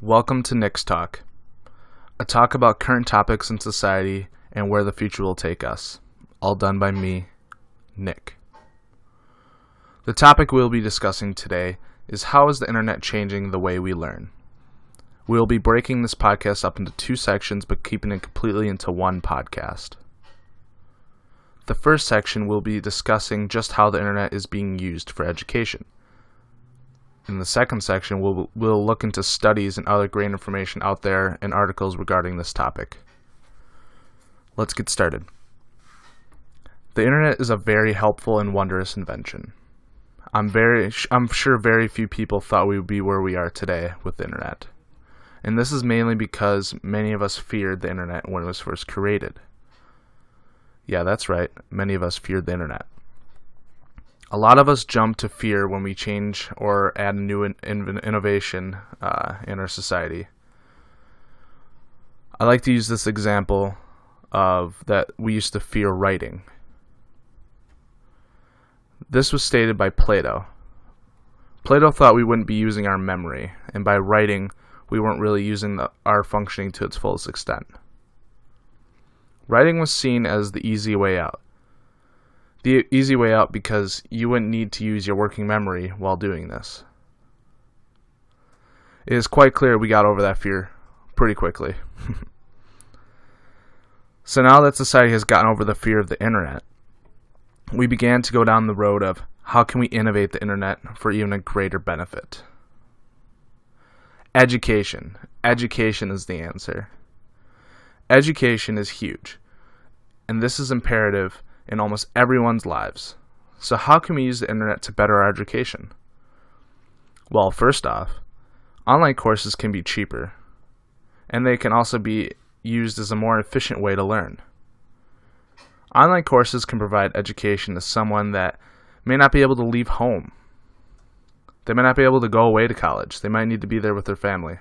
Welcome to Nick's Talk, a talk about current topics in society and where the future will take us. All done by me, Nick. The topic we'll be discussing today is how is the internet changing the way we learn. We will be breaking this podcast up into two sections but keeping it completely into one podcast. The first section will be discussing just how the internet is being used for education. In the second section, we'll look into studies and other great information out there and articles regarding this topic. Let's get started. The internet is a very helpful and wondrous invention. I'm sure very few people thought we would be where we are today with the internet. And this is mainly because many of us feared the internet when it was first created. Yeah, that's right. Many of us feared the internet. A lot of us jump to fear when we change or add a new innovation in our society. I like to use this example of that we used to fear writing. This was stated by Plato. Plato thought we wouldn't be using our memory, and by writing, we weren't really using our functioning to its fullest extent. Writing was seen as the easy way out. The easy way out because you wouldn't need to use your working memory while doing this. It is quite clear we got over that fear pretty quickly. So now that society has gotten over the fear of the internet, we began to go down the road of how can we innovate the internet for even a greater benefit. Education. Education is the answer. Education is huge, and this is imperative in almost everyone's lives. So how can we use the internet to better our education? Well, first off, online courses can be cheaper, and they can also be used as a more efficient way to learn. Online courses can provide education to someone that may not be able to leave home. They may not be able to go away to college. They might need to be there with their family.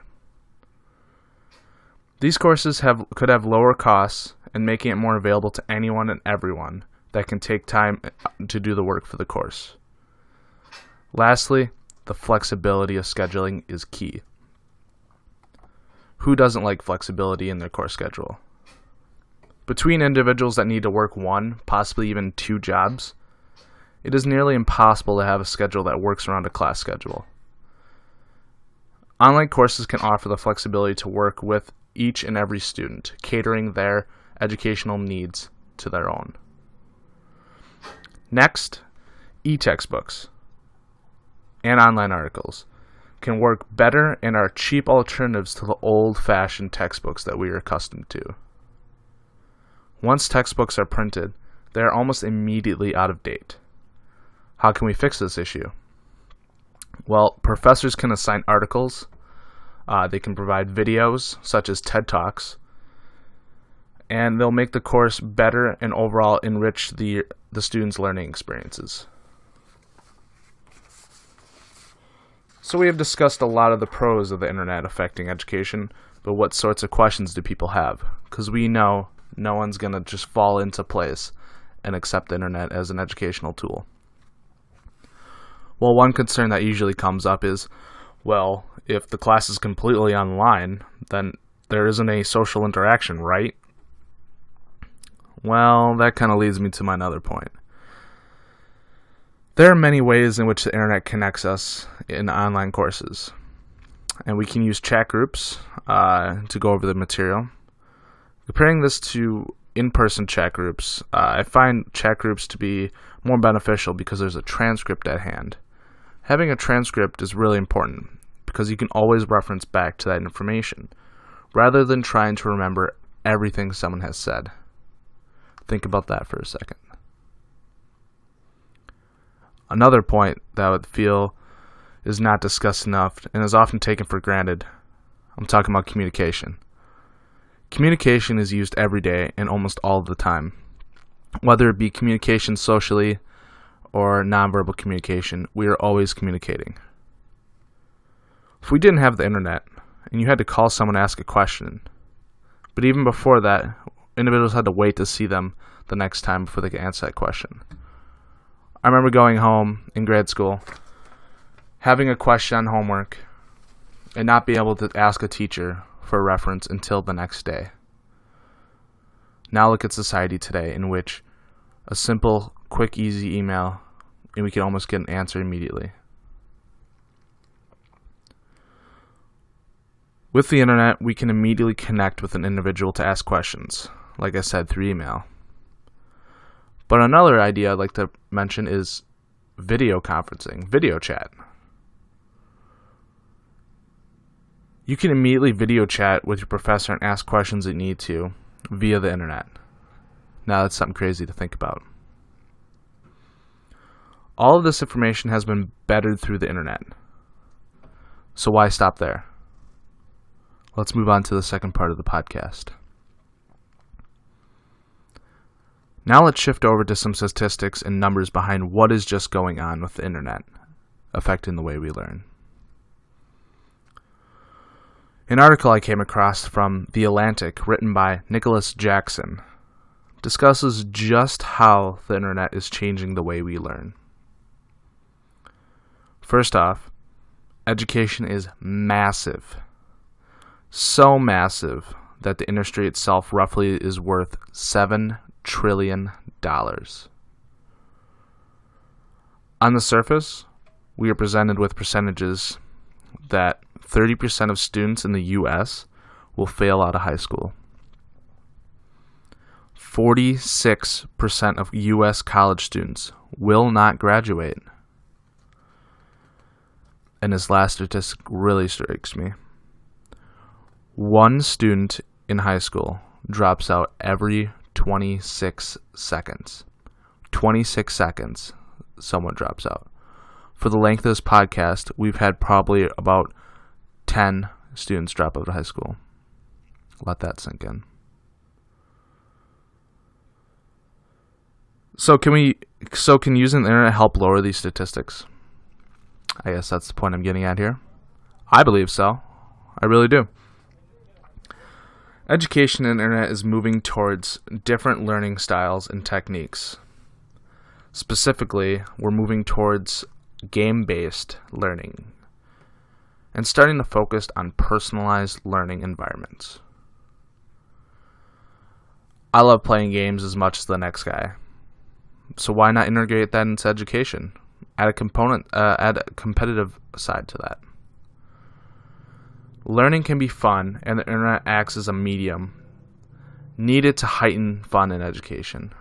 These courses could have lower costs and making it more available to anyone and everyone that can take time to do the work for the course. Lastly, the flexibility of scheduling is key. Who doesn't like flexibility in their course schedule? Between individuals that need to work one, possibly even two jobs, it is nearly impossible to have a schedule that works around a class schedule. Online courses can offer the flexibility to work with each and every student, catering their educational needs to their own. Next, e-textbooks and online articles can work better and are cheap alternatives to the old-fashioned textbooks that we are accustomed to. Once textbooks are printed, they are almost immediately out of date. How can we fix this issue? Well, professors can assign articles, they can provide videos such as TED Talks, and they'll make the course better and overall enrich the students' learning experiences. So we have discussed a lot of the pros of the internet affecting education, but what sorts of questions do people have? Because we know no one's going to just fall into place and accept the internet as an educational tool. Well, one concern that usually comes up is, well, if the class is completely online, then there isn't any social interaction, right? Well, that kind of leads me to my other point. There are many ways in which the internet connects us in online courses, and we can use chat groups to go over the material. Comparing this to in-person chat groups, I find chat groups to be more beneficial because there's a transcript at hand. Having a transcript is really important because you can always reference back to that information, rather than trying to remember everything someone has said. Think about that for a second. Another point that I would feel is not discussed enough and is often taken for granted. I'm talking about communication. Communication is used every day and almost all the time. Whether it be communication socially or nonverbal communication, we are always communicating. If we didn't have the internet and you had to call someone to ask a question, but even before that, individuals had to wait to see them the next time before they could answer that question. I remember going home in grade school, having a question on homework, and not be able to ask a teacher for a reference until the next day. Now look at society today, in which a simple, quick, easy email, and we can almost get an answer immediately. With the internet, we can immediately connect with an individual to ask questions, like I said, through email. But another idea I'd like to mention is video conferencing, video chat. You can immediately video chat with your professor and ask questions that you need to via the internet. Now that's something crazy to think about. All of this information has been bettered through the internet. So why stop there? Let's move on to the second part of the podcast. Now let's shift over to some statistics and numbers behind what is just going on with the internet affecting the way we learn. An article I came across from The Atlantic, written by Nicholas Jackson, discusses just how the internet is changing the way we learn. First off, education is massive. So massive that the industry itself roughly is worth $7 trillion. On the surface, we are presented with percentages that 30% of students in the U.S. will fail out of high school. 46% of U.S. college students will not graduate. And this last statistic really strikes me. One student in high school drops out every 26 seconds. 26 seconds, someone drops out. For the length of this podcast, we've had probably about 10 students drop out of high school. Let that sink in. So can using the internet help lower these statistics? I guess that's the point I'm getting at here. I believe so. I really do. Education and internet is moving towards different learning styles and techniques. Specifically, we're moving towards game-based learning and starting to focus on personalized learning environments. I love playing games as much as the next guy. So why not integrate that into education? Add a competitive side to that. Learning can be fun, and the internet acts as a medium needed to heighten fun in education.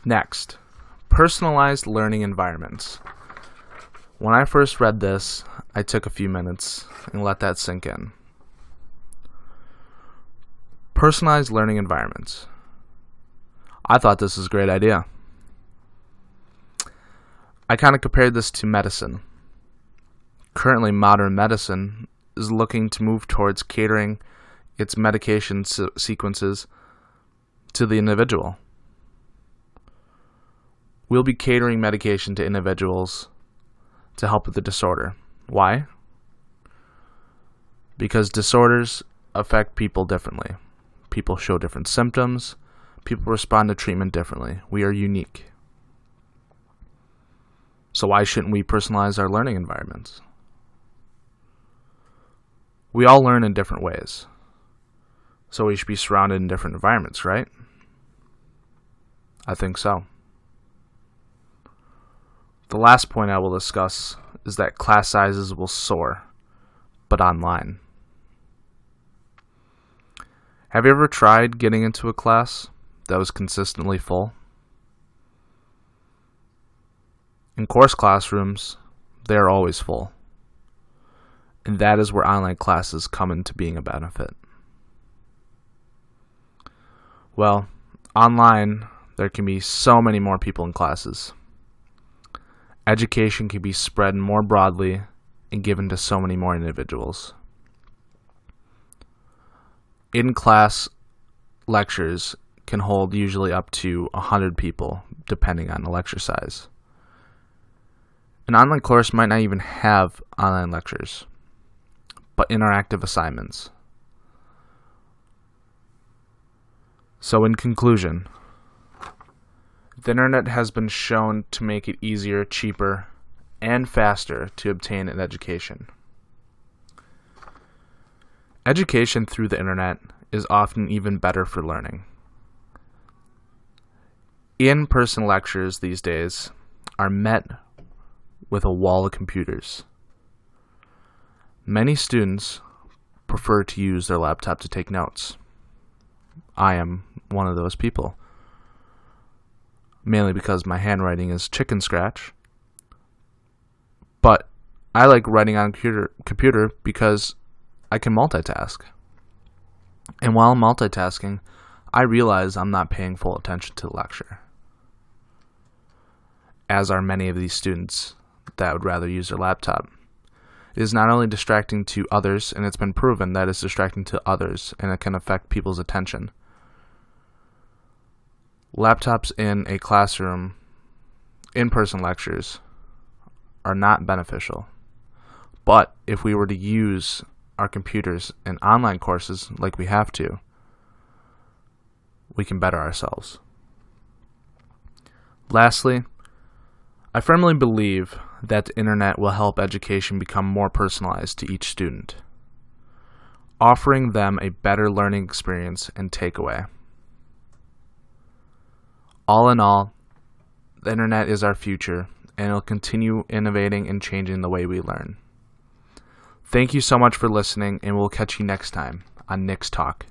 Next, personalized learning environments. When I first read this, I took a few minutes and let that sink in. Personalized learning environments. I thought this was a great idea. I kind of compared this to medicine. Currently, modern medicine is looking to move towards catering its medication sequences to the individual. We'll be catering medication to individuals to help with the disorder. Why? Because disorders affect people differently. People show different symptoms. People respond to treatment differently. We are unique. So why shouldn't we personalize our learning environments? We all learn in different ways. So we should be surrounded in different environments, right? I think so. The last point I will discuss is that class sizes will soar, but online. Have you ever tried getting into a class that was consistently full? In course classrooms, they are always full. And that is where online classes come into being a benefit. Well, online, there can be so many more people in classes. Education can be spread more broadly and given to so many more individuals. In-class lectures can hold usually up to 100 people, depending on the lecture size. An online course might not even have online lectures, but interactive assignments. So in conclusion, the internet has been shown to make it easier, cheaper, and faster to obtain an education. Education through the internet is often even better for learning. In-person lectures these days are met with a wall of computers. Many students prefer to use their laptop to take notes. I am one of those people, mainly because my handwriting is chicken scratch. But I like writing on computer because I can multitask. And while multitasking, I realize I'm not paying full attention to the lecture, as are many of these students that would rather use their laptop. It is not only distracting to others, and it's been proven that it's distracting to others, and it can affect people's attention. Laptops in a classroom, in-person lectures, are not beneficial. But if we were to use our computers in online courses like we have to, we can better ourselves. Lastly, I firmly believe that the internet will help education become more personalized to each student, offering them a better learning experience and takeaway. All in all, the internet is our future, and it'll continue innovating and changing the way we learn. Thank you so much for listening, and we'll catch you next time on Nick's Talk.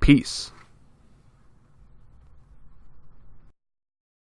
Peace.